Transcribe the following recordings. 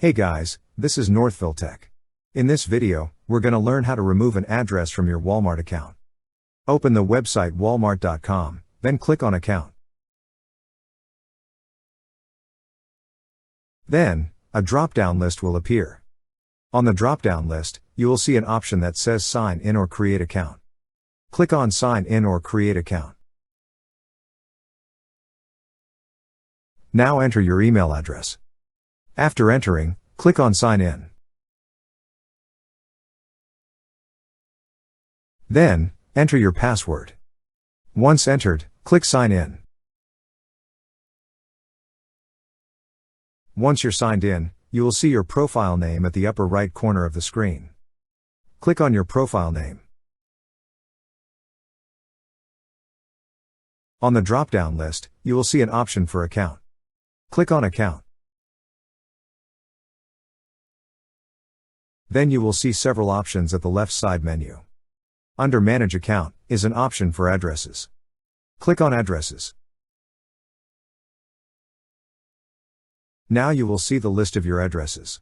Hey guys, this is Northville Tech. In this video, we're going to learn how to remove an address from your Walmart account. Open the website walmart.com, then click on Account. Then, a drop-down list will appear. On the drop-down list, you will see an option that says Sign in or Create Account. Click on Sign in or Create Account. Now enter your email address. After entering, click on Sign in. Then, enter your password. Once entered, click Sign in. Once you're signed in, you will see your profile name at the upper right corner of the screen. Click on your profile name. On the drop-down list, you will see an option for Account. Click on Account. Then you will see several options at the left side menu. Under Manage Account is an option for addresses. Click on Addresses. Now you will see the list of your addresses.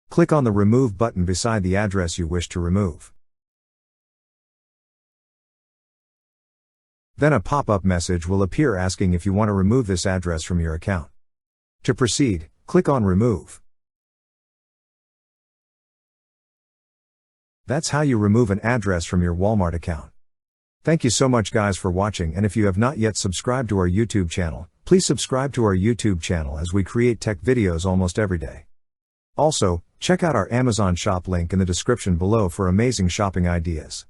Click on the Remove button beside the address you wish to remove. Then a pop-up message will appear asking if you want to remove this address from your account. To proceed, click on Remove. That's how you remove an address from your Walmart account. Thank you so much guys for watching, and if you have not yet subscribed to our YouTube channel, please subscribe to our YouTube channel as we create tech videos almost every day. Also, check out our Amazon shop link in the description below for amazing shopping ideas.